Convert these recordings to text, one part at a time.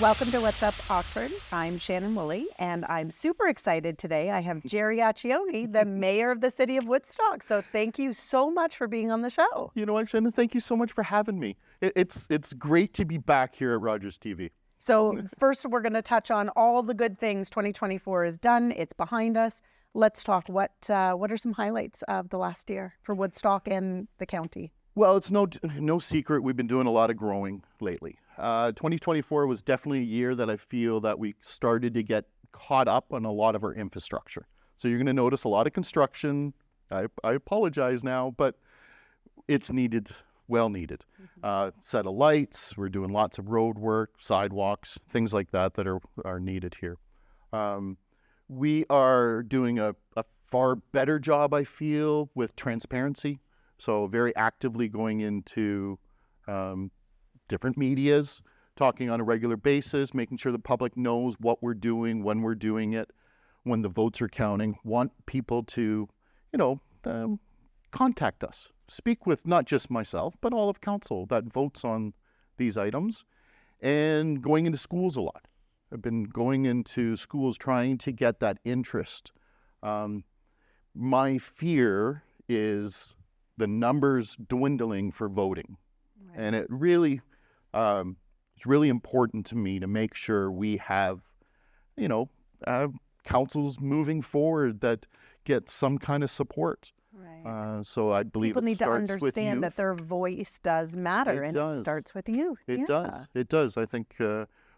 Welcome to What's Up, Oxford. I'm Shannon Woolley, and I'm super excited today. I have Jerry Acchione, the mayor of the city of Woodstock. So thank you so much for being on the show. You know what, Shannon? Thank you so much for having me. It's great to be back here at Rogers TV. So first, we're going to touch on all the good things 2024 is done. It's behind us. Let's talk. What are some highlights of the last year for Woodstock and the county? Well, it's no secret we've been doing a lot of growing lately. 2024 was definitely a year that I feel that we started to get caught up on a lot of our infrastructure. So you're going to notice a lot of construction. I apologize now, but it's needed, well needed. Set of lights, we're doing lots of road work, sidewalks, things like that are needed here. We are doing a far better job, I feel, with transparency. So very actively going into different medias, talking on a regular basis, making sure the public knows what we're doing, when we're doing it, when the votes are counting. Want people to, contact us. Speak with not just myself, but all of council that votes on these items. And going into schools a lot. I've been going into schools trying to get that interest. My fear is the numbers dwindling for voting. Right. And it really, it's really important to me to make sure we have, councils moving forward that get some kind of support. Right. So I believe people need to understand that their voice does matter, and it starts with youth. It does. It does. I think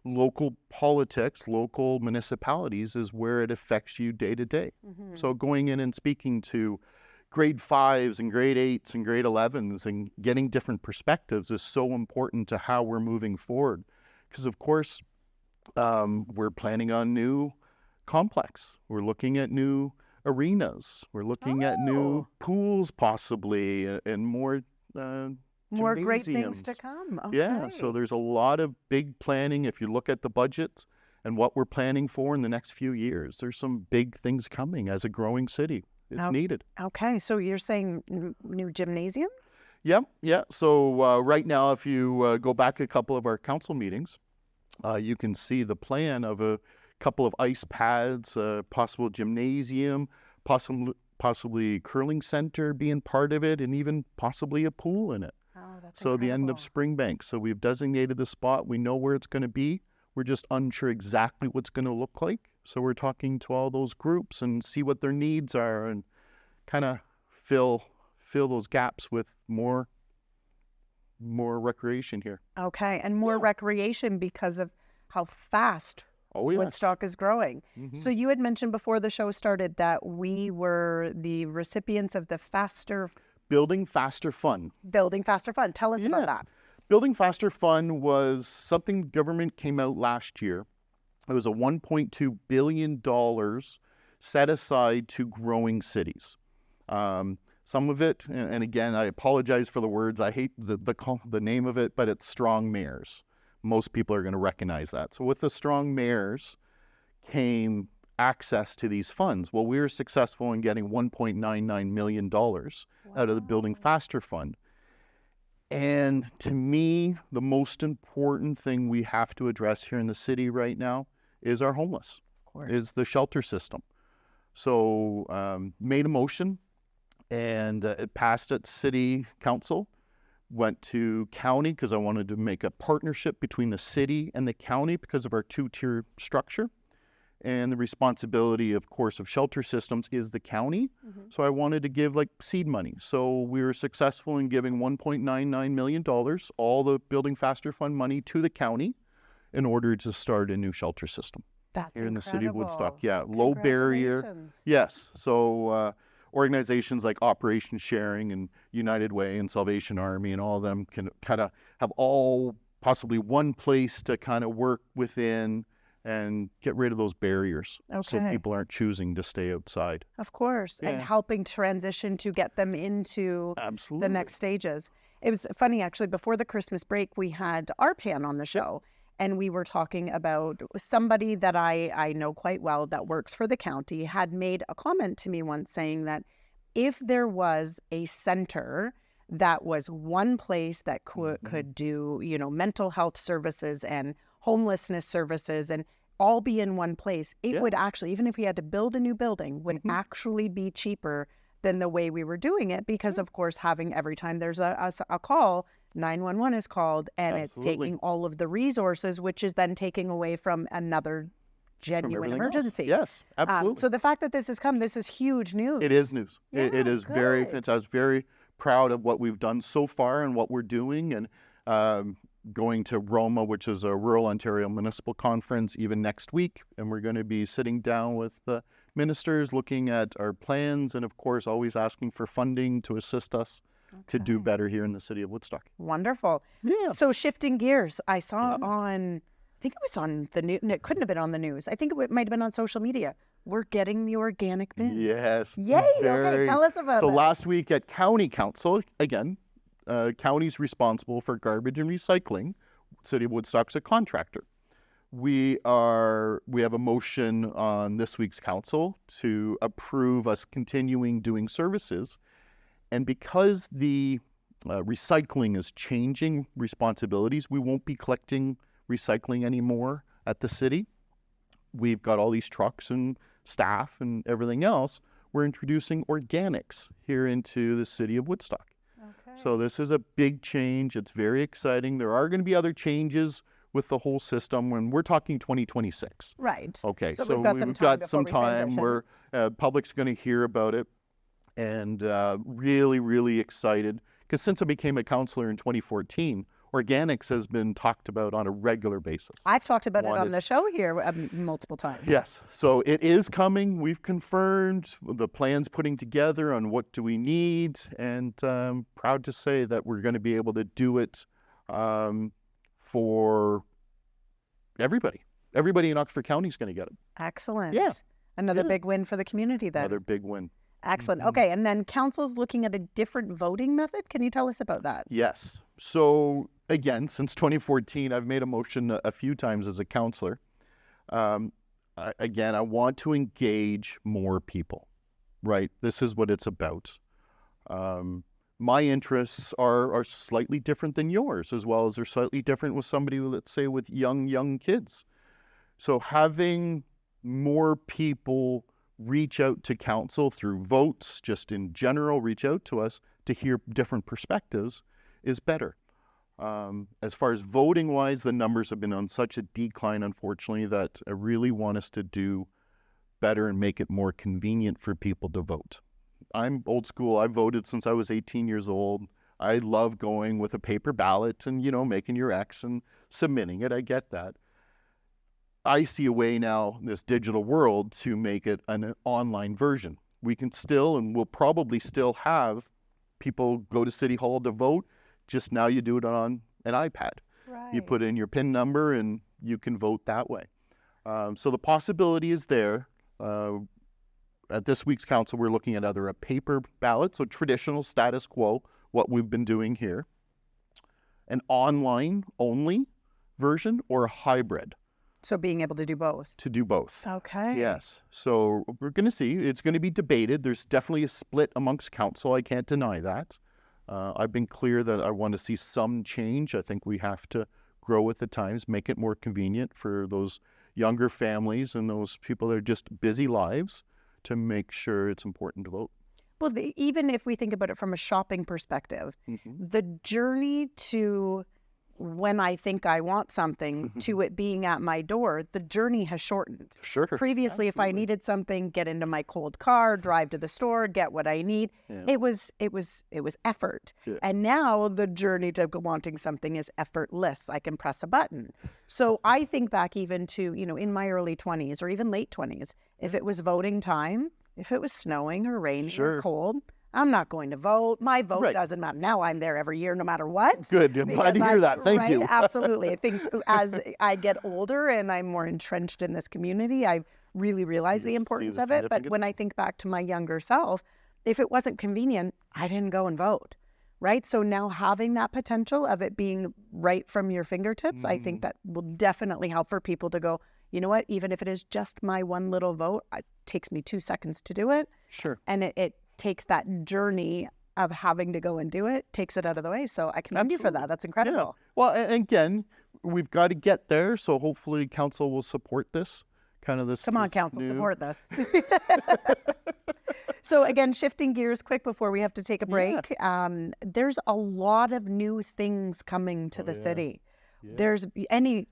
local politics, local municipalities is where it affects you day to day. So going in and speaking to grade 5s and grade 8s and grade 11s and getting different perspectives is so important to how we're moving forward. Because, of course, we're planning on new complex. We're looking at new arenas. We're looking at new pools possibly and more great things to come. Okay. Yeah, so there's a lot of big planning. If you look at the budgets and what we're planning for in the next few years, there's some big things coming as a growing city. It's needed. Okay, so you're saying new gymnasiums? Yeah. So right now, if you go back a couple of our council meetings, you can see the plan of a couple of ice pads, possible gymnasium, possibly curling center being part of it, and even possibly a pool in it. Oh, that's so incredible. The end of Springbank. So we've designated the spot. We know where it's going to be. We're just unsure exactly what's going to look like. So we're talking to all those groups and see what their needs are and kind of fill those gaps with more recreation here. Okay, and more recreation because of how fast Woodstock is growing. So you had mentioned before the show started that we were the recipients of the Building Faster Fund. Building Faster Fund. Tell us about that. Building Faster Fund was something government came out last year. It was a $1.2 billion set aside to growing cities. Some of it, and again, I apologize for the words. I hate the name of it, but it's strong mayors. Most people are going to recognize that. So with the strong mayors came access to these funds. Well, we were successful in getting $1.99 million out of the Building Faster Fund. And to me, the most important thing we have to address here in the city right now is our homeless, is the shelter system. So made a motion, and it passed at city council, went to county because I wanted to make a partnership between the city and the county because of our two-tier structure. And the responsibility, of course, of shelter systems is the county. So I wanted to give seed money. So we were successful in giving $1.99 million, all the Building Faster Fund money, to the county in order to start a new shelter system. That's here incredible. In the city of Woodstock. Yeah, low barrier. Yes. So organizations like Operation Sharing and United Way and Salvation Army and all of them can kind of have all possibly one place to kind of work within and get rid of those barriers so people aren't choosing to stay outside. Of course, and helping transition to get them into the next stages. It was funny, actually, before the Christmas break, we had Arpan on the show, and we were talking about somebody that I know quite well that works for the county had made a comment to me once saying that if there was a center that was one place that could do, mental health services and homelessness services and all be in one place, it would actually, even if we had to build a new building, would actually be cheaper than the way we were doing it, because of course having every time there's a call, 911 is called, and it's taking all of the resources, which is then taking away from another genuine emergency. Yes, absolutely. So the fact that this has come, this is huge news. It is news. Yeah, it is very fantastic. I was very proud of what we've done so far and what we're doing, and going to Roma, which is a Rural Ontario Municipal Conference, even next week, and we're going to be sitting down with the ministers, looking at our plans, and of course always asking for funding to assist us to do better here in the city of Woodstock. Wonderful. Yeah. So shifting gears, I saw on, I think it was on the news, it couldn't have been on the news, I think it might have been on social media, we're getting the organic bins. Yes. Yay. Okay, tell us about it. So last week at County Council, again, county's responsible for garbage and recycling. City of Woodstock's a contractor. We have a motion on this week's council to approve us continuing doing services. And because the recycling is changing responsibilities, we won't be collecting recycling anymore at the city. We've got all these trucks and staff and everything else. We're introducing organics here into the city of Woodstock. Okay. So this is a big change. It's very exciting. There are going to be other changes with the whole system when we're talking 2026. Right. Okay. So we've got some time. Where public's going to hear about it, and really, really excited, because since I became a councillor in 2014, organics has been talked about on a regular basis. I've talked about it on the show here multiple times. Yes. So it is coming. We've confirmed the plans putting together on what do we need, and proud to say that we're going to be able to do it for everybody. Everybody in Oxford County is going to get it. Excellent. Yeah. Another big win for the community then. Another big win. Excellent. Okay, and then council's looking at a different voting method. Can you tell us about that? Yes. So again, since 2014, I've made a motion a few times as a councillor. Again, I want to engage more people, right? This is what it's about. My interests are slightly different than yours, as well as they're slightly different with somebody, let's say, with young kids. So having more people reach out to council through votes, just in general, reach out to us to hear different perspectives is better. As far as voting wise, the numbers have been on such a decline, unfortunately, that I really want us to do better and make it more convenient for people to vote. I'm old school. I voted since I was 18 years old. I love going with a paper ballot and, making your X and submitting it. I get that. I see a way now in this digital world to make it an online version. We can still, and we'll probably still have people go to City Hall to vote. Just now you do it on an iPad. Right. You put in your PIN number and you can vote that way. So the possibility is there. At this week's council, we're looking at either a paper ballot, so traditional status quo, what we've been doing here, an online only version, or a hybrid. So being able to do both. To do both. Okay. Yes. So we're going to see. It's going to be debated. There's definitely a split amongst council. I can't deny that. I've been clear that I want to see some change. I think we have to grow with the times, make it more convenient for those younger families and those people that are just busy lives to make sure it's important to vote. Well, even if we think about it from a shopping perspective, the journey to when I think I want something to it being at my door, the journey has shortened. Sure. Previously, If I needed something, get into my cold car, drive to the store, get what I need. Yeah. It was effort. Yeah. And now the journey to wanting something is effortless. I can press a button. So I think back even to, in my early 20s or even late 20s, if it was voting time, if it was snowing or raining or cold, I'm not going to vote. My vote doesn't matter. Now I'm there every year, no matter what. Good. I'm glad to hear that. Thank you. Absolutely. I think as I get older and I'm more entrenched in this community, I really realize the importance of it. But when I think back to my younger self, if it wasn't convenient, I didn't go and vote. Right? So now having that potential of it being right from your fingertips, I think that will definitely help for people to go, you know what, even if it is just my one little vote, it takes me 2 seconds to do it. Sure. And it takes that journey of having to go and do it, takes it out of the way. So I commend you for that. That's incredible. Yeah. Well, again, we've got to get there. So hopefully council will support this. Come on, council, support this. So again, shifting gears quick before we have to take a break. Yeah. There's a lot of new things coming to the city. Yeah. There's any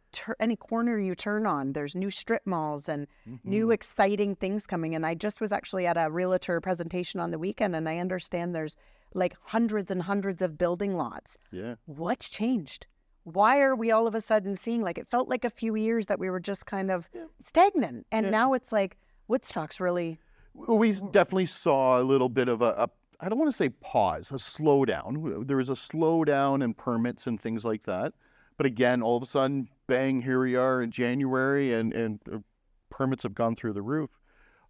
corner you turn on, there's new strip malls and new exciting things coming. And I just was actually at a realtor presentation on the weekend, and I understand there's like hundreds and hundreds of building lots. Yeah. What's changed? Why are we all of a sudden seeing, like, it felt like a few years that we were just kind of stagnant, and now it's like Woodstock's really... We definitely saw a little bit of a I don't want to say pause, a slowdown. There was a slowdown in permits and things like that. But again, all of a sudden, bang, here we are in January, and permits have gone through the roof.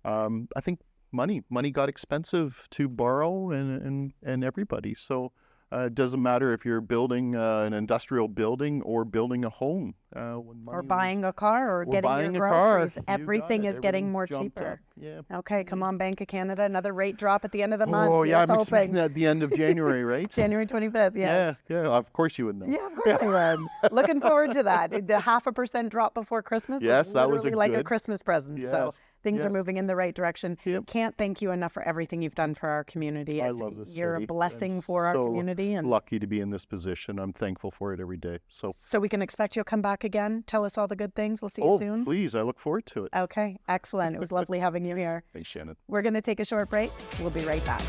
I think money got expensive to borrow and everybody. So it doesn't matter if you're building an industrial building or building a home. Or buying a car or getting your groceries. Everything is getting more cheaper. Yeah. Okay, come on, Bank of Canada. Another rate drop at the end of the month. Oh, yeah, I'm expecting that at the end of January, right? January 25th, yes. Yeah, of course you would know. Yeah, of course I would. Looking forward to that. The 0.5% drop before Christmas was that was like a Christmas present. Yes. So things are moving in the right direction. Yep. Can't thank you enough for everything you've done for our community. I love this You're city. a blessing for our community. And lucky to be in this position. I'm thankful for it every day. So we can expect you'll come back again, tell us all the good things. We'll see you soon. Oh, please. I look forward to it. Okay, excellent. It was lovely having you here. Thanks, Shannon. We're going to take a short break. We'll be right back.